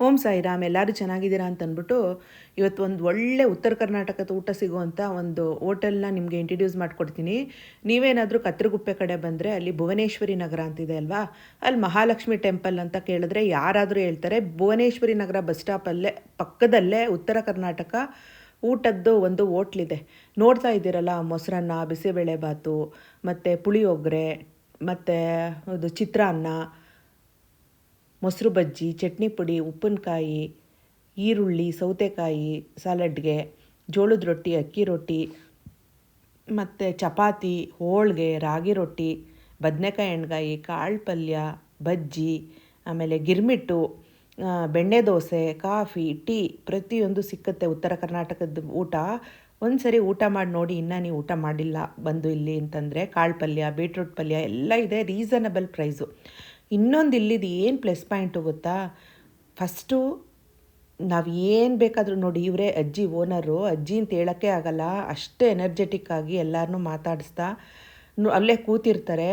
ಓಂ ಸಾಯಿರಾಮ್, ಎಲ್ಲರೂ ಚೆನ್ನಾಗಿದ್ದೀರಾ ಅಂತ ಅಂದ್ಬಿಟ್ಟು ಇವತ್ತು ಒಂದು ಒಳ್ಳೆ ಉತ್ತರ ಕರ್ನಾಟಕದ ಊಟ ಸಿಗುವಂಥ ಒಂದು ಹೋಟೆಲ್ನ ನಿಮಗೆ ಇಂಟ್ರಡ್ಯೂಸ್ ಮಾಡಿಕೊಡ್ತೀನಿ. ನೀವೇನಾದರೂ ಕತ್ರಗುಪ್ಪೆ ಕಡೆ ಬಂದರೆ ಅಲ್ಲಿ ಭುವನೇಶ್ವರಿ ನಗರ ಅಂತಿದೆ ಅಲ್ವಾ, ಅಲ್ಲಿ ಮಹಾಲಕ್ಷ್ಮಿ ಟೆಂಪಲ್ ಅಂತ ಕೇಳಿದ್ರೆ ಯಾರಾದರೂ ಹೇಳ್ತಾರೆ. ಭುವನೇಶ್ವರಿ ನಗರ ಬಸ್ ಸ್ಟಾಪಲ್ಲೇ ಪಕ್ಕದಲ್ಲೇ ಉತ್ತರ ಕರ್ನಾಟಕ ಊಟದ್ದು ಒಂದು ಹೋಟ್ಲಿದೆ. ನೋಡ್ತಾ ಇದ್ದೀರಲ್ಲ, ಮೊಸರನ್ನ, ಬಿಸಿಬೇಳೆಬಾತು ಮತ್ತು ಪುಳಿಯೋಗರೆ ಮತ್ತು ಅದು ಚಿತ್ರಾನ್ನ, ಮೊಸರು ಬಜ್ಜಿ, ಚಟ್ನಿ ಪುಡಿ, ಉಪ್ಪಿನಕಾಯಿ, ಈರುಳ್ಳಿ, ಸೌತೆಕಾಯಿ ಸಾಲಡ್ಗೆ, ಜೋಳದ ರೊಟ್ಟಿ, ಅಕ್ಕಿ ರೊಟ್ಟಿ ಮತ್ತು ಚಪಾತಿ, ಹೋಳಿಗೆ, ರಾಗಿ ರೊಟ್ಟಿ, ಬದನೆಕಾಯಿ ಎಣ್ಗಾಯಿ, ಕಾಳು ಪಲ್ಯ, ಬಜ್ಜಿ, ಆಮೇಲೆ ಗಿರ್ಮಿಟ್ಟು, ಬೆಣ್ಣೆ ದೋಸೆ, ಕಾಫಿ, ಟೀ ಪ್ರತಿಯೊಂದು ಸಿಕ್ಕುತ್ತೆ. ಉತ್ತರ ಕರ್ನಾಟಕದ ಊಟ ಒಂದು ಸರಿ ಊಟ ಮಾಡಿ ನೋಡಿ. ಇನ್ನೂ ನೀವು ಊಟ ಮಾಡಿಲ್ಲ ಬಂದು ಇಲ್ಲಿ ಅಂತಂದರೆ ಕಾಳು ಪಲ್ಯ, ಬೀಟ್ರೂಟ್ ಪಲ್ಯ ಎಲ್ಲ ಇದೆ, ರೀಸನಬಲ್ ಪ್ರೈಸು. ಇನ್ನೊಂದು ಇಲ್ಲಿದ್ದು ಏನು ಪ್ಲಸ್ ಪಾಯಿಂಟು ಗೊತ್ತಾ, ಫಸ್ಟು ನಾವು ಏನು ಬೇಕಾದರೂ ನೋಡಿ, ಇವರೇ ಅಜ್ಜಿ ಓನರು, ಅಜ್ಜಿ ಅಂತ ಹೇಳೋಕ್ಕೆ ಆಗಲ್ಲ, ಅಷ್ಟೇ ಎನರ್ಜೆಟಿಕ್ ಆಗಿ ಎಲ್ಲರನ್ನೂ ಮಾತಾಡಿಸ್ತಾ ಅಲ್ಲೇ ಕೂತಿರ್ತಾರೆ.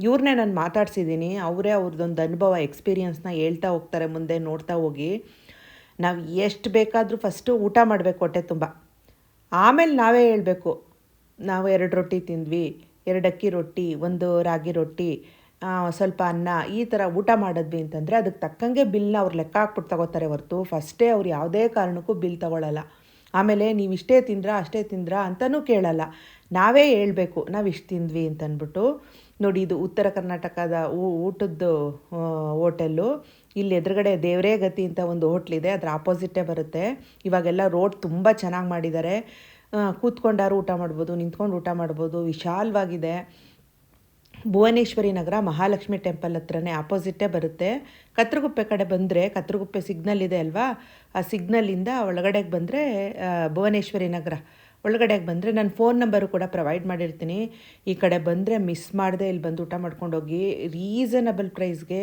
ಇವ್ರನ್ನೇ ನಾನು ಮಾತಾಡ್ಸಿದ್ದೀನಿ. ಅವರೇ ಅವ್ರದ್ದೊಂದು ಅನುಭವ, ಎಕ್ಸ್ಪೀರಿಯನ್ಸ್ನ ಹೇಳ್ತಾ ಹೋಗ್ತಾರೆ ಮುಂದೆ ನೋಡ್ತಾ ಹೋಗಿ. ನಾವು ಎಷ್ಟು ಬೇಕಾದರೂ ಫಸ್ಟು ಊಟ ಮಾಡಬೇಕು ಹೊಟ್ಟೆ ತುಂಬ, ಆಮೇಲೆ ನಾವೇ ಹೇಳಬೇಕು ನಾವು 2 ರೊಟ್ಟಿ ತಿಂದ್ವಿ, 2 ಅಕ್ಕಿ ರೊಟ್ಟಿ, 1 ರಾಗಿ ರೊಟ್ಟಿ, ಸ್ವಲ್ಪ ಅನ್ನ, ಈ ಥರ ಊಟ ಮಾಡಿದ್ವಿ ಅಂತಂದರೆ ಅದಕ್ಕೆ ತಕ್ಕಂಗೆ ಬಿಲ್ನ ಅವ್ರು ಲೆಕ್ಕ ಹಾಕ್ಬಿಟ್ಟು ತಗೋತಾರೆ ಹೊರತು ಫಸ್ಟೇ ಅವ್ರು ಯಾವುದೇ ಕಾರಣಕ್ಕೂ ಬಿಲ್ ತೊಗೊಳ್ಳಲ್ಲ. ಆಮೇಲೆ ನೀವು ಇಷ್ಟೇ ತಿಂದ್ರಾ ಅಷ್ಟೇ ತಿಂದ್ರಾ ಅಂತಲೂ ಕೇಳಲ್ಲ, ನಾವೇ ಹೇಳ್ಬೇಕು ನಾವು ಇಷ್ಟು ತಿಂದ್ವಿ ಅಂತಂದ್ಬಿಟ್ಟು. ನೋಡಿ, ಇದು ಉತ್ತರ ಕರ್ನಾಟಕದ ಊಟದ್ದು ಹೋಟೆಲ್ಲು. ಇಲ್ಲಿ ಎದುರುಗಡೆ ದೇವರೇ ಗತಿ ಅಂತ ಒಂದು ಹೋಟ್ಲಿದೆ, ಅದರ ಆಪೋಸಿಟೇ ಬರುತ್ತೆ. ಇವಾಗೆಲ್ಲ ರೋಡ್ ತುಂಬ ಚೆನ್ನಾಗಿ ಮಾಡಿದ್ದಾರೆ. ಕೂತ್ಕೊಂಡಾರು ಊಟ ಮಾಡ್ಬೋದು, ನಿಂತ್ಕೊಂಡು ಊಟ ಮಾಡ್ಬೋದು, ವಿಶಾಲವಾಗಿದೆ. ಭುವನೇಶ್ವರಿ ನಗರ ಮಹಾಲಕ್ಷ್ಮಿ ಟೆಂಪಲ್ ಹತ್ರನೇ ಆಪೋಸಿಟೇ ಬರುತ್ತೆ. ಕತ್ರಗುಪ್ಪೆ ಕಡೆ ಬಂದರೆ, ಕತ್ರಗುಪ್ಪೆ ಸಿಗ್ನಲ್ ಇದೆ ಅಲ್ವಾ, ಆ ಸಿಗ್ನಲ್ಲಿಂದ ಒಳಗಡೆಗೆ ಬಂದರೆ ಭುವನೇಶ್ವರಿ ನಗರ ಒಳಗಡೆಗೆ ಬಂದರೆ ನನ್ನ ಫೋನ್ ನಂಬರು ಕೂಡ ಪ್ರೊವೈಡ್ ಮಾಡಿರ್ತೀನಿ. ಈ ಕಡೆ ಬಂದರೆ ಮಿಸ್ ಮಾಡದೆ ಇಲ್ಲಿ ಬಂದು ಊಟ ಮಾಡ್ಕೊಂಡೋಗಿ. ರೀಸನಬಲ್ ಪ್ರೈಸ್ಗೆ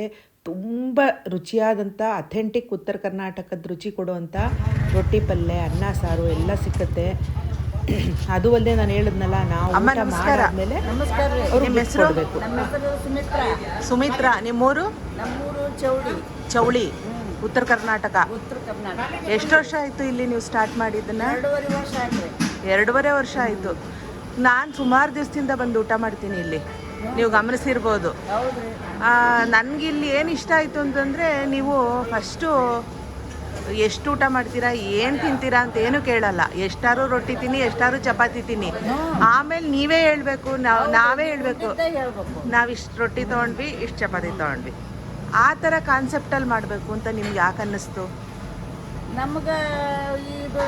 ತುಂಬ ರುಚಿಯಾದಂಥ ಅಥೆಂಟಿಕ್ ಉತ್ತರ ಕರ್ನಾಟಕದ ರುಚಿ ಕೊಡುವಂಥ ರೊಟ್ಟಿ ಪಲ್ಯ, ಅನ್ನ ಸಾರು ಎಲ್ಲ ಸಿಕ್ಕತ್ತೆ. ಅದು ಅಲ್ಲದೆ ನಾನು ಹೇಳಿದ್ನಲ್ಲ, ನಾವು ಊಟ ಮಾಡಾದ್ಮೇಲೆ ಅವ್ರಿಗೆ ಮೆಸ್ಕೊಡ್ಬೇಕು. ಸುಮಿತ್ರಾ, ನಿಮ್ಮೂರು? ಚೌಳಿ, ಉತ್ತರ ಕರ್ನಾಟಕ. ಎಷ್ಟು ವರ್ಷ ಆಯಿತು ಇಲ್ಲಿ ನೀವು ಸ್ಟಾರ್ಟ್ ಮಾಡಿದ್ದನ್ನ? 2.5 ವರ್ಷ ಆಯಿತು. ನಾನು ಸುಮಾರು ದಿವಸದಿಂದ ಬಂದು ಊಟ ಮಾಡ್ತೀನಿ ಇಲ್ಲಿ, ನೀವು ಗಮನಿಸಿರ್ಬೋದು. ನನಗಿಲ್ಲಿ ಏನು ಇಷ್ಟ ಆಯಿತು ಅಂತಂದರೆ, ನೀವು ಫಸ್ಟು ಎಷ್ಟು ಊಟ ಮಾಡ್ತೀರಾ, ಏನು ತಿಂತೀರಾ ಅಂತ ಏನು ಕೇಳಲ್ಲ. ಎಷ್ಟಾರು ರೊಟ್ಟಿ ತಿನ್ನಿ, ಎಷ್ಟಾರು ಚಪಾತಿ ತಿನ್ನಿ, ಆಮೇಲೆ ನೀವೇ ಹೇಳ್ಬೇಕು, ನಾವೇ ಹೇಳ್ಬೇಕು ನಾವು ಇಷ್ಟು ರೊಟ್ಟಿ ತೊಗೊಂಡ್ವಿ, ಇಷ್ಟು ಚಪಾತಿ ತೊಗೊಂಡ್ವಿ. ಆ ಥರ ಕಾನ್ಸೆಪ್ಟಲ್ಲಿ ಮಾಡಬೇಕು ಅಂತ ನಿಮ್ಗೆ ಯಾಕೆ ಅನ್ನಿಸ್ತು? ನಮ್ಗೆ ಇದು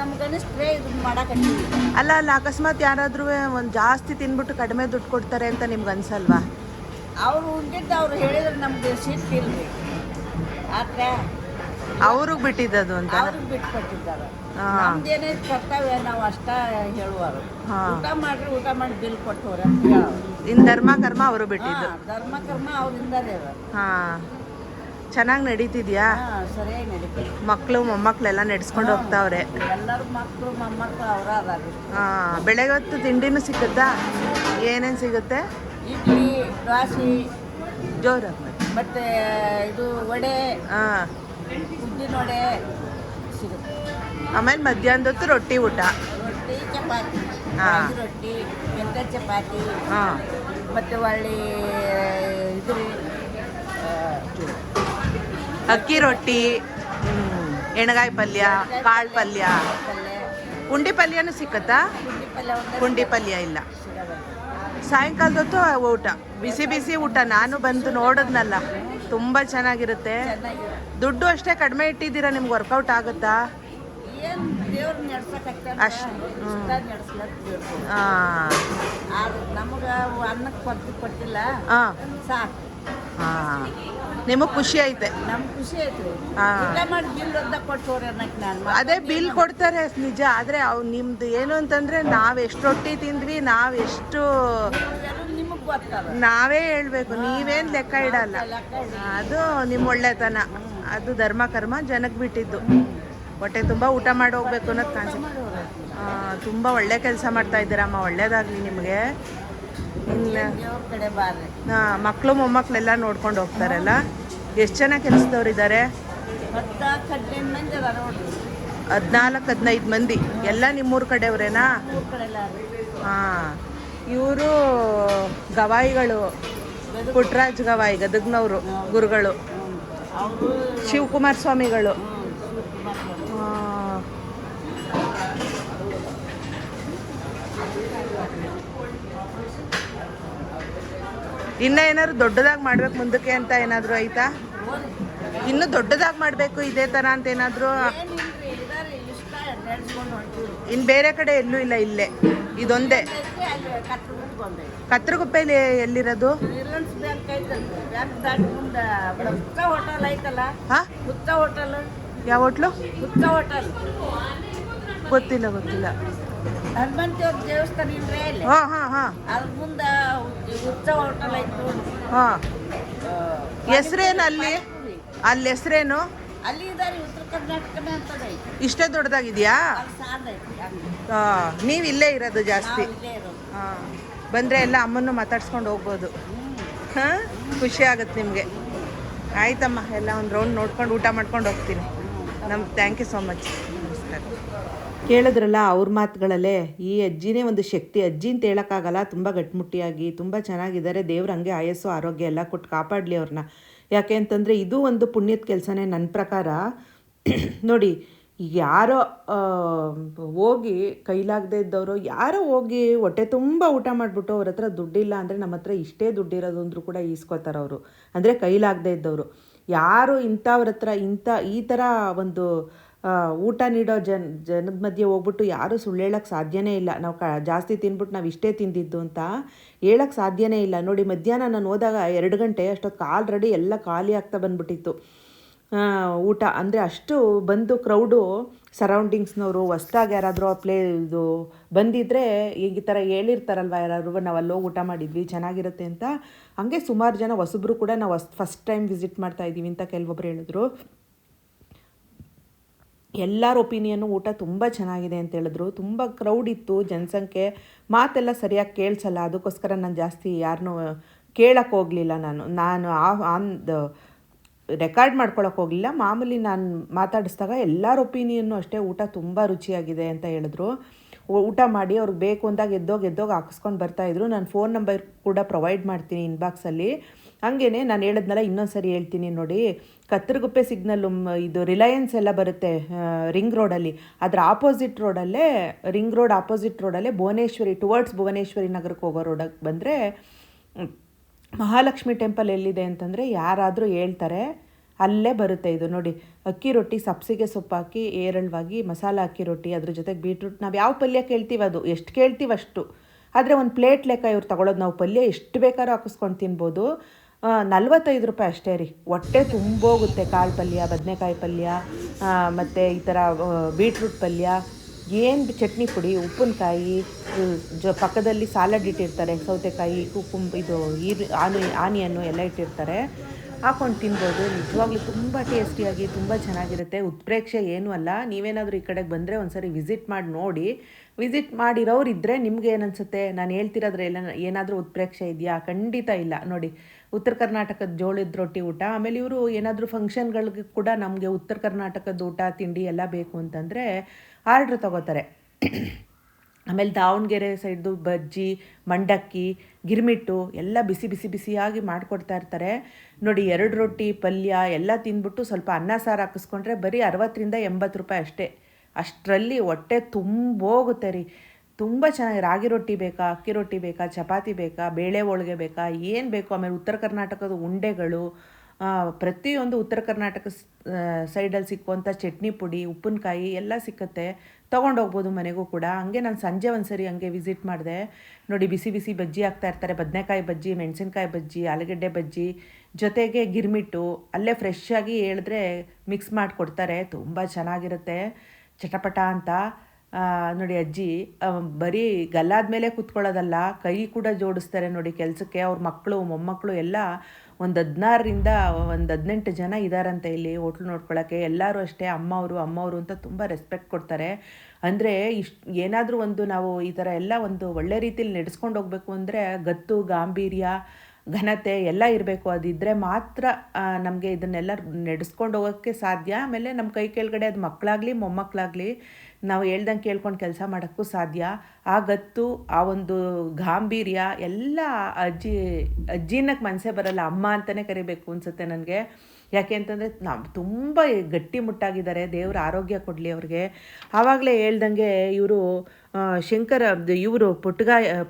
ನಮ್ಗೆ ಅನಿಸ್ತ್ರೆ ಇದು ಮಾಡಕತ್ತೀವಿ. ಅಲ್ಲ ಅಕಸ್ಮಾತ್ ಯಾರಾದ್ರೂ ಒಂದು ಜಾಸ್ತಿ ತಿನ್ಬಿಟ್ಟು ಕಡಿಮೆ ದುಡ್ಡು ಕೊಡ್ತಾರೆ ಅಂತ ನಿಮ್ಗೆ ಅನ್ಸಲ್ವಾ? ಅವ್ರು ಉಂಡಿದ್ದು ಅವ್ರು ಹೇಳಿದ್ರೆ ನಮ್ಗೆ ಸಿಟ್ಟಿಲ್ರಿ, ಆದ್ರೆ ಅವ್ರಿಗೆ ಬಿಟ್ಟಿದ್ದದು ಅಂತ ಅವ್ರಿಗೆ ಬಿಟ್ಟು ಕೊಟ್ಟಿದ್ದಾರೆ. ನಮ್ದೇನೇ ಕರ್ತವ್ಯ ನಾವು ಅಷ್ಟ ಹೇಳುವರು. ಊಟ ಮಾಡ್ರಿ, ಊಟ ಮಾಡಿ ಬಿಲ್ ಕೊಟ್ಟವ್ರೆ ಅಂತ ಹೇಳೋರು. ಇನ್ನು ಧರ್ಮ ಕರ್ಮ ಅವರು ಬಿಟ್ಟಿದ್ದು. ಧರ್ಮ ಕರ್ಮ ಅವ್ರಿಂದಲೇ. ಹಾಂ, ಚೆನ್ನಾಗಿ ನಡೀತಿದ್ಯಾ? ಸರಿಯಾಗಿ ನಡೀತೀವಿ. ಮಕ್ಕಳು ಮೊಮ್ಮಕ್ಕಳೆಲ್ಲ ನಡೆಸ್ಕೊಂಡು ಹೋಗ್ತಾವ್ರೆ. ಎಲ್ಲರೂ ಮಕ್ಕಳು ಮೊಮ್ಮಕ್ಕಳು ಅವರ ಅದಾರಿ. ಹಾಂ, ಬೆಳಗ್ಗೆ ಹೊತ್ತು ತಿಂಡಿನೂ ಸಿಗುತ್ತಾ? ಏನೇನು ಸಿಗುತ್ತೆ? ಇಡ್ಲಿ, ದೋಸೆ, ಜೋರಾಗಿ ಮತ್ತು ಇದು ವಡೆ, ಹಾಂ, ಉದ್ದಿನ ವಡೆ ಸಿಗುತ್ತೆ. ಆಮೇಲೆ ಮಧ್ಯಾಹ್ನದ ಹೊತ್ತು ರೊಟ್ಟಿ ಊಟ, ರೊಟ್ಟಿ, ಚಪಾತಿ, ರಾಗಿ ರೊಟ್ಟಿ, ಮೆಂತ್ಯ ಚಪಾತಿ, ಹಾಂ, ಮತ್ತು ಒಳ್ಳೆ ಇದು ಅಕ್ಕಿ ರೊಟ್ಟಿ, ಎಣ್ಗಾಯಿ ಪಲ್ಯ, ಕಾಳು ಪಲ್ಯ, ಪುಂಡಿ ಪಲ್ಯನೂ ಸಿಕ್ಕತ್ತಾ? ಪುಂಡಿ ಪಲ್ಯ ಇಲ್ಲ. ಸಾಯಂಕಾಲದ ಹೊತ್ತು ಊಟ, ಬಿಸಿ ಬಿಸಿ ಊಟ. ನಾನು ಬಂದು ನೋಡಿದ್ನಲ್ಲ, ತುಂಬ ಚೆನ್ನಾಗಿರುತ್ತೆ. ದುಡ್ಡು ಅಷ್ಟೇ ಕಡಿಮೆ ಇಟ್ಟಿದ್ದೀರಾ, ನಿಮ್ಗೆ ವರ್ಕೌಟ್ ಆಗುತ್ತಾ? ಅಷ್ಟು ನಮಗೆ ಅನ್ನಕ್ಕೆ ಕೊಟ್ಟಿಲ್ಲ, ಸಾಕು. ಹಾಂ, ನಿಮಗೆ ಖುಷಿ ಐತೆ? ನಮ್ಗೆ ಖುಷಿ ಐತ್ರಿ. ಮಾಡಿ ಬಿಲ್ ಕೊಟ್ಟವ್ರೆ ಅನ್ನಕ್ಕೆ ನಾನು. ಅದೇ ಬಿಲ್ ಕೊಡ್ತಾರೆ ನಿಜ, ಆದರೆ ನಿಮ್ದು ಏನು ಅಂತಂದರೆ ನಾವು ಎಷ್ಟು ರೊಟ್ಟಿ ತಿಂದ್ವಿ, ನಾವೆಷ್ಟು ನಿಮಗೆ ಗೊತ್ತಲ್ಲ, ನಾವೇ ಹೇಳ್ಬೇಕು, ನೀವೇನು ಲೆಕ್ಕ ಇಡಲ್ಲ. ಅದು ನಿಮ್ಮ ಒಳ್ಳೆತನ, ಅದು ಧರ್ಮ ಕರ್ಮ ಜನಕ್ಕೆ ಬಿಟ್ಟಿದ್ದು. ಹೊಟ್ಟೆ ತುಂಬ ಊಟ ಮಾಡಿ ಹೋಗ್ಬೇಕು ಅನ್ನೋದು ಕಾನ್ಸೆಪ್ಟ್. ತುಂಬ ಒಳ್ಳೆ ಕೆಲಸ ಮಾಡ್ತಾ ಇದ್ದೀರಮ್ಮ, ಒಳ್ಳೇದಾಗಲಿ ನಿಮಗೆ. ಇನ್ನು ದೇವ್ರ ಕಡೆ ಬಾರ್ರಿ. ಮಕ್ಕಳು ಮೊಮ್ಮಕ್ಕಳೆಲ್ಲ ನೋಡ್ಕೊಂಡು ಹೋಗ್ತಾರಲ್ಲ. ಎಷ್ಟು ಜನ ಕೆಲಸದವ್ರು ಇದ್ದಾರೆ? 14-15 ಮಂದಿ ಅದಾರ ನೋಡ್ರಿ. 14-15 ಮಂದಿ ಎಲ್ಲ ನಿಮ್ಮೂರ ಕಡೆಯವ್ರೇನಾ? ಊರ ಕಡೆ ಎಲ್ಲ ರೀ. ಹಾಂ, ಇವರು ಗವಾಯಿಗಳು, ಪುಟ್ಟರಾಜ್ ಗವಾಯಿ ಗದಗ್ನವರು ಗುರುಗಳು, ಅವರು ಶಿವಕುಮಾರ್ ಸ್ವಾಮಿಗಳು. ಇನ್ನ ಏನಾದ್ರು ದೊಡ್ಡದಾಗಿ ಮಾಡ್ಬೇಕು ಮುಂದಕ್ಕೆ ಅಂತ ಏನಾದ್ರು ಐತಾ? ಇನ್ನು ದೊಡ್ಡದಾಗಿ ಮಾಡಬೇಕು ಇದೇ ಥರ ಅಂತ ಏನಾದರೂ? ಏನಿಲ್ರಿ, ಇದಾರೆ ಇಷ್ಟ ನಡೆಸ್ಕೊಂಡು ಹೊಂಟಿವಿ. ಇನ್ನು ಬೇರೆ ಕಡೆ ಎಲ್ಲೂ ಇಲ್ಲ, ಇಲ್ಲೇ ಇದೊಂದೇ. ಅಲ್ಲಿ ಕತ್ರಗುಪ್ಪೆ ಕತ್ರಗುಪ್ಪೆಲಿ ಎಲ್ಲಿರೋದು? ರಿಲಯನ್ಸ್ ಬ್ಯಾಂಕ್ ಐತಲ್ರಿ, ಬ್ಯಾಂಕ್ ದಾಟಿ ಮುಂದೆ ಹುತ್ತ ಹೋಟೆಲ್ ಐತಲ್ಲ. ಹಾಂ, ಹುತ್ತ ಹೋಟೆಲ್. ಯಾವ ಹೋಟ್ಲು? ಹುತ್ತ ಹೋಟೆಲ್ ಗೊತ್ತಿಲ್ಲ. ಹನುಮಂತಿಯವ್ರ ದೇವಸ್ಥಾನ ಇಲ್ರಿ ಅಲ್ಲಿ, ಹಾಂ ಹಾಂ ಹಾಂ ಅದ್ರ ಮುಂದೆ ಹುತ್ತ ಹೋಟೆಲ್ ಐತು. ಹಾಂ, ಹೆಸ್ರೇನು ಅಲ್ಲಿ? ಅಲ್ಲಿ ಹೆಸ್ರೇನು? ಅಲ್ಲಿ ಇದಾರೆ, ಉತ್ತರ ಕರ್ನಾಟಕನೇ ಅಂತದ ಐತಿ. ಇಷ್ಟೇ ದೊಡ್ಡದಾಗಿದೆಯಾ? ಅಲ್ಲಿ ಸಾಲ ಐತಿ ಅಂಗಡಿ. ಹಾಂ, ನೀವು ಇಲ್ಲೇ ಇರೋದು ಜಾಸ್ತಿ? ನಾವು ಇಲ್ಲೇ ಇರೋದು. ಹಾಂ, ಬಂದರೆ ಎಲ್ಲ ಅಮ್ಮನ್ನು ಮಾತಾಡ್ಸ್ಕೊಂಡು ಹೋಗ್ಬೋದು. ಹಾಂ, ಖುಷಿ ಆಗುತ್ತೆ ನಿಮಗೆ. ಆಯ್ತಮ್ಮ, ಎಲ್ಲ ಒಂದು ರೌಂಡ್ ನೋಡ್ಕೊಂಡು ಊಟ ಮಾಡ್ಕೊಂಡು ಹೋಗ್ತೀನಿ. ನಮ್ಗೆ ಥ್ಯಾಂಕ್ ಯು ಸೋ ಮಚ್. ನಮಸ್ಕಾರ. ಕೇಳಿದ್ರಲ್ಲ ಅವ್ರ ಮಾತುಗಳಲ್ಲೇ, ಈ ಅಜ್ಜಿನೇ ಒಂದು ಶಕ್ತಿ. ಅಜ್ಜಿ ಅಂತ ಹೇಳೋಕ್ಕಾಗಲ್ಲ, ತುಂಬ ಗಟ್ಟಿಮುಟ್ಟಿಯಾಗಿ ತುಂಬ ಚೆನ್ನಾಗಿದ್ದಾರೆ. ದೇವ್ರು ಹಂಗೆ ಆಯಸ್ಸು ಆರೋಗ್ಯ ಎಲ್ಲ ಕೊಟ್ಟು ಕಾಪಾಡಲಿ ಅವ್ರನ್ನ. ಯಾಕೆ ಅಂತಂದರೆ ಇದು ಒಂದು ಪುಣ್ಯದ ಕೆಲಸನೇ ನನ್ನ ಪ್ರಕಾರ. ನೋಡಿ, ಈಗ ಯಾರೋ ಹೋಗಿ ಕೈಲಾಗದೇ ಇದ್ದವರು ಯಾರೋ ಹೋಗಿ ಹೊಟ್ಟೆ ತುಂಬ ಊಟ ಮಾಡಿಬಿಟ್ಟು ಅವ್ರ ಹತ್ರ ದುಡ್ಡಿಲ್ಲ ಅಂದರೆ ನಮ್ಮ ಹತ್ರ ಇಷ್ಟೇ ದುಡ್ಡಿರೋದು ಅಂದರೂ ಕೂಡ ಈಸ್ಕೋತಾರೆ ಅವರು, ಅಂದರೆ ಕೈಲಾಗದೇ ಇದ್ದವರು. ಯಾರು ಇಂಥವ್ರ ಹತ್ರ ಈ ಥರ ಒಂದು ಊಟ ನೀಡೋ ಜನದ ಮಧ್ಯೆ ಹೋಗ್ಬಿಟ್ಟು ಯಾರೂ ಸುಳ್ಳು ಹೇಳೋಕ್ಕೆ ಸಾಧ್ಯನೇ ಇಲ್ಲ. ನಾವು ಜಾಸ್ತಿ ತಿಂದ್ಬಿಟ್ಟು ನಾವು ಇಷ್ಟೇ ತಿಂದಿದ್ದು ಅಂತ ಹೇಳೋಕ್ಕೆ ಸಾಧ್ಯನೇ ಇಲ್ಲ. ನೋಡಿ, ಮಧ್ಯಾಹ್ನ ನಾನು ಹೋದಾಗ 2 ಗಂಟೆ ಅಷ್ಟೊತ್ತು ಆಲ್ರೆಡಿ ಎಲ್ಲ ಖಾಲಿ ಆಗ್ತಾ ಬಂದ್ಬಿಟ್ಟಿತ್ತು ಊಟ. ಅಂದರೆ ಅಷ್ಟು ಬಂದು ಕ್ರೌಡು, ಸರೌಂಡಿಂಗ್ಸ್ನವರು ಹೊಸ್ದಾಗಿ ಯಾರಾದರೂ ಇದು ಬಂದಿದ್ದರೆ ಈ ಥರ ಹೇಳಿರ್ತಾರಲ್ವ ಯಾರಾದ್ರು, ನಾವು ಅಲ್ಲೋಗಿ ಊಟ ಮಾಡಿದ್ವಿ ಚೆನ್ನಾಗಿರುತ್ತೆ ಅಂತ. ಹಂಗೆ ಸುಮಾರು ಜನ ಹೊಸಬ್ರು ಕೂಡ ನಾವು ಫಸ್ಟ್ ಟೈಮ್ ವಿಸಿಟ್ ಮಾಡ್ತಾಯಿದ್ದೀವಿ ಅಂತ ಕೆಲವೊಬ್ರು ಹೇಳಿದ್ರು. ಎಲ್ಲರ ಒಪಿನಿಯನ್ನು ಊಟ ತುಂಬ ಚೆನ್ನಾಗಿದೆ ಅಂತ ಹೇಳಿದ್ರು. ತುಂಬ ಕ್ರೌಡ್ ಇತ್ತು, ಜನಸಂಖ್ಯೆ. ಮಾತೆಲ್ಲ ಸರಿಯಾಗಿ ಕೇಳಿಸಲ್ಲ, ಅದಕ್ಕೋಸ್ಕರ ನಾನು ಜಾಸ್ತಿ ಯಾರನ್ನೂ ಕೇಳಕ್ಕೆ ಹೋಗಲಿಲ್ಲ. ನಾನು ರೆಕಾರ್ಡ್ ಮಾಡ್ಕೊಳಕ್ಕೆ ಹೋಗಲಿಲ್ಲ. ಮಾಮೂಲಿ ನಾನು ಮಾತಾಡಿಸಿದಾಗ ಎಲ್ಲರ ಒಪಿನಿಯನ್ನು ಅಷ್ಟೇ, ಊಟ ತುಂಬ ರುಚಿಯಾಗಿದೆ ಅಂತ ಹೇಳಿದ್ರು. ಊಟ ಮಾಡಿ ಅವ್ರಿಗೆ ಬೇಕು ಅಂದಾಗ ಎದ್ದೋಗಿ ಹಾಕಿಸ್ಕೊಂಡು ಬರ್ತಾಯಿದ್ರು. ನಾನು ಫೋನ್ ನಂಬರ್ ಕೂಡ ಪ್ರೊವೈಡ್ ಮಾಡ್ತೀನಿ ಇನ್ಬಾಕ್ಸಲ್ಲಿ. ಹಾಗೇ ನಾನು ಹೇಳಿದ್ನಲ್ಲ, ಇನ್ನೊಂದು ಸರಿ ಹೇಳ್ತೀನಿ ನೋಡಿ. ಕತ್ತರಗುಪ್ಪೆ ಸಿಗ್ನಲ್ಲು ಇದು ರಿಲಯನ್ಸ್ ಎಲ್ಲ ಬರುತ್ತೆ ರಿಂಗ್ ರೋಡಲ್ಲಿ, ಅದರ ಆಪೋಸಿಟ್ ರೋಡಲ್ಲೇ, ರಿಂಗ್ ರೋಡ್ ಆಪೋಸಿಟ್ ರೋಡಲ್ಲೇ ಭುವನೇಶ್ವರಿ ಟುವರ್ಡ್ಸ್ ಭುವನೇಶ್ವರಿ ನಗರಕ್ಕೆ ಹೋಗೋ ರೋಡಕ್ಕೆ ಬಂದರೆ ಮಹಾಲಕ್ಷ್ಮಿ ಟೆಂಪಲ್ ಎಲ್ಲಿದೆ ಅಂತಂದರೆ ಯಾರಾದರೂ ಹೇಳ್ತಾರೆ, ಅಲ್ಲೇ ಬರುತ್ತೆ. ಇದು ನೋಡಿ, ಅಕ್ಕಿ ರೊಟ್ಟಿ ಸಬ್ಸಿಗೆ ಸೊಪ್ಪು ಹಾಕಿ ಏರಳವಾಗಿ ಮಸಾಲ ಅಕ್ಕಿ ರೊಟ್ಟಿ, ಅದ್ರ ಜೊತೆಗೆ ಬೀಟ್ರೂಟ್. ನಾವು ಯಾವ ಪಲ್ಯ ಕೇಳ್ತೀವಿ ಅದು ಎಷ್ಟು ಕೇಳ್ತೀವಿ ಅಷ್ಟು, ಆದರೆ ಒಂದು ಪ್ಲೇಟ್ ಲೆಕ್ಕ ಇವ್ರು ತಗೊಳ್ಳೋದು. ನಾವು ಪಲ್ಯ ಎಷ್ಟು ಬೇಕಾದ್ರೂ ಹಾಕಿಸ್ಕೊಂಡು ತಿನ್ಬೋದು. 45 ರೂಪಾಯಿ ಅಷ್ಟೇ ರೀ. ಹೊಟ್ಟೆ ತುಂಬೋಗುತ್ತೆ. ಕಾಳು ಪಲ್ಯ, ಬದನೆಕಾಯಿ ಪಲ್ಯ, ಮತ್ತು ಈ ಥರ ಬೀಟ್ರೂಟ್ ಪಲ್ಯ, ಏನು ಚಟ್ನಿ ಪುಡಿ, ಉಪ್ಪಿನಕಾಯಿ, ಪಕ್ಕದಲ್ಲಿ ಸಾಲಡ್ ಇಟ್ಟಿರ್ತಾರೆ, ಸೌತೆಕಾಯಿ, ಆನಿಯನ್ನು ಎಲ್ಲ ಇಟ್ಟಿರ್ತಾರೆ, ಹಾಕೊಂಡು ತಿನ್ಬೋದು. ನಿಜವಾಗ್ಲೂ ತುಂಬ ಟೇಸ್ಟಿಯಾಗಿ ತುಂಬ ಚೆನ್ನಾಗಿರುತ್ತೆ. ಉತ್ಪ್ರೇಕ್ಷೆ ಏನೂ ಅಲ್ಲ. ನೀವೇನಾದರೂ ಈ ಕಡೆಗೆ ಬಂದರೆ ಒಂದ್ಸರಿ ವಿಸಿಟ್ ಮಾಡಿ ನೋಡಿ. ವಿಸಿಟ್ ಮಾಡಿರೋರು ಇದ್ದರೆ ನಿಮ್ಗೆ ಏನನ್ಸುತ್ತೆ, ನಾನು ಹೇಳ್ತಿರೋದ್ರೆಲ್ಲ ಏನಾದರೂ ಉತ್ಪ್ರೇಕ್ಷೆ ಇದೆಯಾ? ಖಂಡಿತ ಇಲ್ಲ. ನೋಡಿ, ಉತ್ತರ ಕರ್ನಾಟಕದ ಜೋಳದ ರೊಟ್ಟಿ ಊಟ. ಆಮೇಲೆ ಇವರು ಏನಾದರೂ ಫಂಕ್ಷನ್ಗಳಿಗೆ ಕೂಡ ನಮಗೆ ಉತ್ತರ ಕರ್ನಾಟಕದ ಊಟ ತಿಂಡಿ ಎಲ್ಲ ಬೇಕು ಅಂತಂದರೆ ಆರ್ಡ್ರ್ ತಗೋತಾರೆ. ಆಮೇಲೆ ದಾವಣಗೆರೆ ಸೈಡ್ದು ಬಜ್ಜಿ, ಮಂಡಕ್ಕಿ, ಗಿರ್ಮಿಟ್ಟು ಎಲ್ಲ ಬಿಸಿಯಾಗಿ ಮಾಡಿಕೊಡ್ತಾ ಇರ್ತಾರೆ. ನೋಡಿ, 2 ರೊಟ್ಟಿ ಪಲ್ಯ ಎಲ್ಲ ತಿಂದ್ಬಿಟ್ಟು ಸ್ವಲ್ಪ ಅನ್ನ ಸಾರು ಹಾಕಿಸ್ಕೊಂಡ್ರೆ ಬರೀ 60-80 ರೂಪಾಯಿ ಅಷ್ಟೇ. ಅಷ್ಟರಲ್ಲಿ ಹೊಟ್ಟೆ ತುಂಬೋಗುತ್ತೆ ರೀ. ತುಂಬ ಚೆನ್ನಾಗಿ. ರಾಗಿ ರೊಟ್ಟಿ ಬೇಕಾ, ಅಕ್ಕಿ ರೊಟ್ಟಿ ಬೇಕಾ, ಚಪಾತಿ ಬೇಕಾ, ಬೇಳೆ ಹೋಳಿಗೆ ಬೇಕಾ, ಏನು ಬೇಕು. ಆಮೇಲೆ ಉತ್ತರ ಕರ್ನಾಟಕದ ಉಂಡೆಗಳು, ಪ್ರತಿಯೊಂದು ಉತ್ತರ ಕರ್ನಾಟಕ ಸೈಡಲ್ಲಿ ಸಿಕ್ಕುವಂಥ ಚಟ್ನಿ ಪುಡಿ, ಉಪ್ಪಿನಕಾಯಿ ಎಲ್ಲ ಸಿಕ್ಕುತ್ತೆ. ತೊಗೊಂಡೋಗ್ಬೋದು ಮನೆಗೂ ಕೂಡ. ಹಂಗೆ ನಾನು ಸಂಜೆ ಒಂದು ಸರಿ ಹಂಗೆ ವಿಸಿಟ್ ಮಾಡಿದೆ. ನೋಡಿ, ಬಿಸಿ ಬಜ್ಜಿ ಹಾಕ್ತಾ ಇರ್ತಾರೆ. ಬದನೆಕಾಯಿ ಬಜ್ಜಿ, ಮೆಣಸಿನ್ಕಾಯಿ ಬಜ್ಜಿ, ಆಲೂಗಡ್ಡೆ ಬಜ್ಜಿ, ಜೊತೆಗೆ ಗಿರ್ಮಿಟ್ಟು ಅಲ್ಲೇ ಫ್ರೆಶ್ ಆಗಿ ಹೇಳಿದ್ರೆ ಮಿಕ್ಸ್ ಮಾಡಿಕೊಡ್ತಾರೆ. ತುಂಬ ಚೆನ್ನಾಗಿರುತ್ತೆ, ಚಟಪಟ ಅಂತ. ನೋಡಿ, ಅಜ್ಜಿ ಬರೀ ಗಲ್ಲಾದ ಮೇಲೆ ಕೂತ್ಕೊಳ್ಳೋದಲ್ಲ, ಕೈ ಕೂಡ ಜೋಡಿಸ್ತಾರೆ ನೋಡಿ ಕೆಲಸಕ್ಕೆ. ಅವ್ರ ಮಕ್ಕಳು ಮೊಮ್ಮಕ್ಕಳು ಎಲ್ಲ ಒಂದು 16ರಿಂದ ಒಂದು 18 ಜನ ಇದ್ದಾರಂತೆ ಇಲ್ಲಿ ಹೋಟ್ಲು ನೋಡ್ಕೊಳ್ಳೋಕ್ಕೆ. ಎಲ್ಲರೂ ಅಷ್ಟೇ ಅಮ್ಮವರು ಅಂತ ತುಂಬ ರೆಸ್ಪೆಕ್ಟ್ ಕೊಡ್ತಾರೆ. ಅಂದರೆ ಏನಾದರೂ ಒಂದು ನಾವು ಈ ಥರ ಎಲ್ಲ ಒಂದು ಒಳ್ಳೆ ರೀತಿಲಿ ನಡೆಸ್ಕೊಂಡು ಹೋಗಬೇಕು ಅಂದರೆ ಗತ್ತು ಗಾಂಭೀರ್ಯ ಘನತೆ ಎಲ್ಲ ಇರಬೇಕು. ಅದಿದ್ದರೆ ಮಾತ್ರ ನಮಗೆ ಇದನ್ನೆಲ್ಲ ನಡೆಸ್ಕೊಂಡು ಹೋಗೋಕ್ಕೆ ಸಾಧ್ಯ. ಆಮೇಲೆ ನಮ್ಮ ಕೈ ಕೆಳಗಡೆ ಅದು ಮಕ್ಕಳಾಗಲಿ ಮೊಮ್ಮಕ್ಕಳಾಗಲಿ ನಾವು ಹೇಳ್ದಂಗೆ ಕೇಳ್ಕೊಂಡು ಕೆಲಸ ಮಾಡೋಕ್ಕೂ ಸಾಧ್ಯ. ಆ ಗತ್ತು ಆ ಒಂದು ಗಾಂಭೀರ್ಯ ಎಲ್ಲ ಅಜ್ಜಿನಕ್ಕೆ ಮನಸ್ಸೇ ಬರಲ್ಲ, ಅಮ್ಮ ಅಂತಲೇ ಕರಿಬೇಕು ಅನಿಸುತ್ತೆ ನನಗೆ. ಯಾಕೆ ಅಂತಂದರೆ ನಾವು ತುಂಬ ಗಟ್ಟಿಮುಟ್ಟಾಗಿದ್ದಾರೆ, ದೇವ್ರ ಆರೋಗ್ಯ ಕೊಡಲಿ ಅವ್ರಿಗೆ. ಆವಾಗಲೇ ಹೇಳ್ದಂಗೆ ಇವರು ಇವರು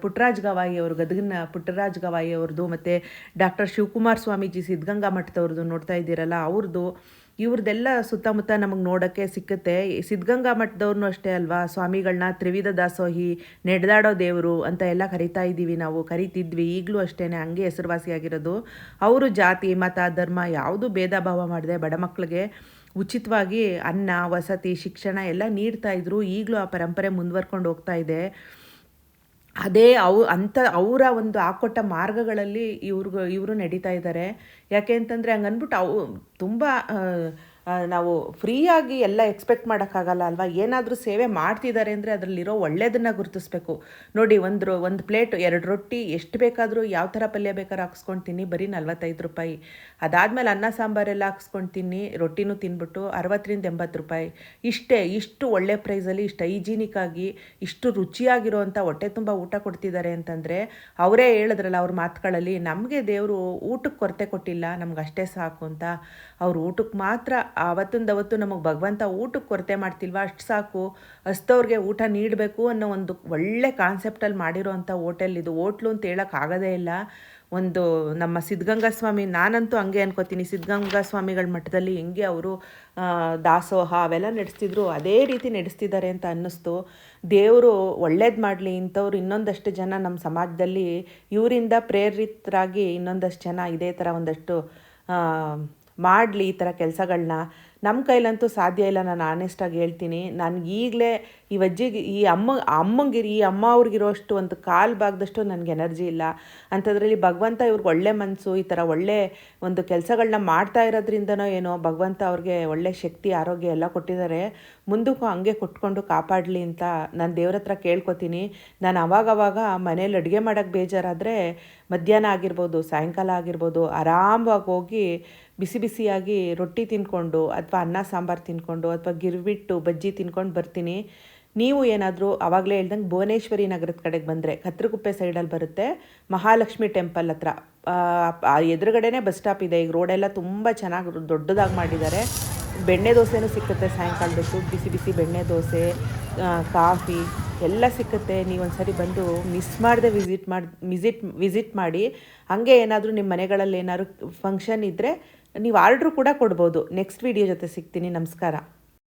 ಪುಟ್ಟರಾಜ್ ಗವಾಯಿ ಅವರು, ಗದಗಿನ ಪುಟ್ಟರಾಜ್ ಗವಾಯಿ ಅವ್ರದ್ದು, ಮತ್ತು ಡಾಕ್ಟರ್ ಶಿವಕುಮಾರ್ ಸ್ವಾಮೀಜಿ ಸಿದ್ಧಗಂಗಾ ಮಠದವ್ರದ್ದು ನೋಡ್ತಾ ಇದ್ದೀರಲ್ಲ ಅವ್ರದ್ದು, ಇವ್ರದ್ದೆಲ್ಲ ಸುತ್ತಮುತ್ತ ನಮಗೆ ನೋಡೋಕ್ಕೆ ಸಿಕ್ಕುತ್ತೆ. ಸಿದ್ಧಗಂಗಾ ಮಠದವ್ರನ್ನೂ ಅಷ್ಟೇ ಅಲ್ವಾ, ಸ್ವಾಮಿಗಳನ್ನ ತ್ರಿವಿಧ ದಾಸೋಹಿ, ನಡೆದಾಡೋ ದೇವರು ಅಂತ ಎಲ್ಲ ಕರಿತಿದ್ವಿ. ಈಗಲೂ ಅಷ್ಟೇ ಹಂಗೆ ಹೆಸರುವಾಸಿಯಾಗಿರೋದು. ಅವರು ಜಾತಿ ಮತ ಧರ್ಮ ಯಾವುದೂ ಭೇದ ಭಾವ ಮಾಡದೆ ಬಡ ಮಕ್ಕಳಿಗೆ ಉಚಿತವಾಗಿ ಅನ್ನ ವಸತಿ ಶಿಕ್ಷಣ ಎಲ್ಲ ನೀಡ್ತಾಯಿದ್ರು. ಈಗಲೂ ಆ ಪರಂಪರೆ ಮುಂದುವರ್ಕೊಂಡು ಹೋಗ್ತಾ ಇದೆ. ಅದೇ ಅವರ ಒಂದು ಹಾಕ್ಕೊಟ್ಟ ಮಾರ್ಗಗಳಲ್ಲಿ ಇವರು ನಡೀತಾ ಇದ್ದಾರೆ. ಯಾಕೆ ಅಂತಂದರೆ ಹಂಗನ್ಬಿಟ್ಟು ತುಂಬ ನಾವು ಫ್ರೀಯಾಗಿ ಎಲ್ಲ ಎಕ್ಸ್ಪೆಕ್ಟ್ ಮಾಡೋಕ್ಕಾಗಲ್ಲ ಅಲ್ವಾ. ಏನಾದರೂ ಸೇವೆ ಮಾಡ್ತಿದ್ದಾರೆ ಅಂದರೆ ಅದರಲ್ಲಿರೋ ಒಳ್ಳೆಯದನ್ನು ಗುರುತಿಸ್ಬೇಕು. ನೋಡಿ, ಒಂದು ಪ್ಲೇಟ್ 2 ರೊಟ್ಟಿ ಎಷ್ಟು ಬೇಕಾದರೂ ಯಾವ ಥರ ಪಲ್ಯ ಬೇಕಾದ್ರೂ ಹಾಕ್ಸ್ಕೊಂಡು ತಿನ್ನಿ, ಬರೀ 45 ರೂಪಾಯಿ. ಅದಾದಮೇಲೆ ಅನ್ನ ಸಾಂಬಾರೆಲ್ಲ ಹಾಕ್ಸ್ಕೊಂಡು ತಿನ್ನಿ, ರೊಟ್ಟಿನೂ ತಿನ್ಬಿಟ್ಟು 60ರಿಂದ 80 ರೂಪಾಯಿ. ಇಷ್ಟು ಒಳ್ಳೆ ಪ್ರೈಸಲ್ಲಿ ಇಷ್ಟು ಹೈಜೀನಿಕ್ಕಾಗಿ ಇಷ್ಟು ರುಚಿಯಾಗಿರೋವಂಥ ಹೊಟ್ಟೆ ತುಂಬ ಊಟ ಕೊಡ್ತಿದ್ದಾರೆ ಅಂತಂದರೆ ಅವರೇ ಹೇಳಿದ್ರಲ್ಲ ಅವ್ರ ಮಾತುಗಳಲ್ಲಿ, ನಮಗೆ ದೇವರು ಊಟಕ್ಕೆ ಕೊರತೆ ಕೊಟ್ಟಿಲ್ಲ, ನಮ್ಗೆ ಅಷ್ಟೇ ಸಾಕು ಅಂತ. ಅವ್ರು ಊಟಕ್ಕೆ ಮಾತ್ರ ಅವತ್ತು ನಮಗೆ ಭಗವಂತ ಊಟಕ್ಕೆ ಕೊರತೆ ಮಾಡ್ತಿಲ್ವಾ, ಅಷ್ಟು ಸಾಕು, ಹಸ್ತವ್ರಿಗೆ ಊಟ ನೀಡಬೇಕು ಅನ್ನೋ ಒಂದು ಒಳ್ಳೆ ಕಾನ್ಸೆಪ್ಟಲ್ಲಿ ಮಾಡಿರೋ ಅಂಥ ಹೋಟೆಲ್ ಇದು. ಹೋಟ್ಲು ಅಂತ ಹೇಳೋಕ್ಕಾಗೋದೇ ಇಲ್ಲ. ಒಂದು ನಮ್ಮ ಸಿದ್ಧಗಂಗಾ ಸ್ವಾಮಿ, ನಾನಂತೂ ಹಂಗೆ ಅನ್ಕೋತೀನಿ, ಸಿದ್ಧಗಂಗಾ ಸ್ವಾಮಿಗಳ ಮಠದಲ್ಲಿ ಹೆಂಗೆ ಅವರು ದಾಸೋಹ ಅವೆಲ್ಲ ನಡೆಸ್ತಿದ್ರು ಅದೇ ರೀತಿ ನಡೆಸ್ತಿದ್ದಾರೆ ಅಂತ ಅನ್ನಿಸ್ತು. ದೇವರು ಒಳ್ಳೇದು ಮಾಡಲಿ. ಇಂಥವ್ರು ಇನ್ನೊಂದಷ್ಟು ಜನ ನಮ್ಮ ಸಮಾಜದಲ್ಲಿ ಇವರಿಂದ ಪ್ರೇರಿತರಾಗಿ ಇನ್ನೊಂದಷ್ಟು ಜನ ಇದೇ ಥರ ಒಂದಷ್ಟು ಮಾಡಲಿ ಈ ಥರ ಕೆಲಸಗಳನ್ನ. ನಮ್ಮ ಕೈಲಂತೂ ಸಾಧ್ಯ ಇಲ್ಲ, ನಾನು ಆನೆಸ್ಟಾಗಿ ಹೇಳ್ತೀನಿ. ನನಗೆ ಈಗಲೇ ಈ ಅಜ್ಜಿಗೆ ಈ ಅಮ್ಮ ಅವ್ರಿಗಿರೋಷ್ಟು ಒಂದು ಕಾಲು ಭಾಗದಷ್ಟು ನನಗೆ ಎನರ್ಜಿ ಇಲ್ಲ. ಅಂಥದ್ರಲ್ಲಿ ಭಗವಂತ ಇವ್ರಿಗೆ ಒಳ್ಳೆ ಮನಸ್ಸು, ಈ ಥರ ಒಳ್ಳೆ ಒಂದು ಕೆಲಸಗಳನ್ನ ಮಾಡ್ತಾ ಇರೋದ್ರಿಂದನೋ ಏನೋ ಭಗವಂತ ಅವ್ರಿಗೆ ಒಳ್ಳೆ ಶಕ್ತಿ ಆರೋಗ್ಯ ಎಲ್ಲ ಕೊಟ್ಟಿದ್ದಾರೆ. ಮುಂದಕ್ಕೂ ಹಂಗೆ ಕೊಟ್ಕೊಂಡು ಕಾಪಾಡಲಿ ಅಂತ ನಾನು ದೇವ್ರ ಹತ್ರ ಕೇಳ್ಕೊತೀನಿ. ನಾನು ಅವಾಗವಾಗ ಮನೇಲಿ ಅಡುಗೆ ಮಾಡೋಕ್ಕೆ ಬೇಜಾರಾದರೆ ಮಧ್ಯಾಹ್ನ ಆಗಿರ್ಬೋದು, ಸಾಯಂಕಾಲ ಆಗಿರ್ಬೋದು, ಆರಾಮವಾಗಿ ಹೋಗಿ ಬಿಸಿಯಾಗಿ ರೊಟ್ಟಿ ತಿನ್ಕೊಂಡು ಅಥವಾ ಅನ್ನ ಸಾಂಬಾರು ತಿನ್ಕೊಂಡು ಅಥವಾ ಗಿರ್ಬಿಟ್ಟು ಬಜ್ಜಿ ತಿನ್ಕೊಂಡು ಬರ್ತೀನಿ. ನೀವು ಏನಾದರೂ ಆವಾಗಲೇ ಹೇಳ್ದಂಗೆ ಭುವನೇಶ್ವರಿ ನಗರದ ಕಡೆಗೆ ಬಂದರೆ ಕತ್ರಗುಪ್ಪೆ ಸೈಡಲ್ಲಿ ಬರುತ್ತೆ, ಮಹಾಲಕ್ಷ್ಮಿ ಟೆಂಪಲ್ ಹತ್ರ ಎದುರುಗಡೆನೇ ಬಸ್ ಸ್ಟಾಪ್ ಇದೆ. ಈಗ ರೋಡೆಲ್ಲ ತುಂಬ ಚೆನ್ನಾಗಿ ದೊಡ್ಡದಾಗಿ ಮಾಡಿದ್ದಾರೆ. ಬೆಣ್ಣೆ ದೋಸೆನೂ ಸಿಕ್ಕುತ್ತೆ ಸಾಯಂಕಾಲದಷ್ಟು, ಬಿಸಿ ಬೆಣ್ಣೆ ದೋಸೆ, ಕಾಫಿ ಎಲ್ಲ ಸಿಕ್ಕುತ್ತೆ. ನೀವೊಂದು ಸರಿ ಬಂದು ಮಿಸ್ ಮಾಡದೆ ವಿಸಿಟ್ ಮಾಡಿ. ಹಾಗೆ ಏನಾದರೂ ನಿಮ್ಮ ಮನೆಗಳಲ್ಲಿ ಏನಾದ್ರು ಫಂಕ್ಷನ್ ಇದ್ದರೆ ನೀವು ಆರ್ಡ್ರು ಕೂಡ ಕೊಡ್ಬೋದು. ನೆಕ್ಸ್ಟ್ ವಿಡಿಯೋ ಜೊತೆ ಸಿಗ್ತೀನಿ. ನಮಸ್ಕಾರ.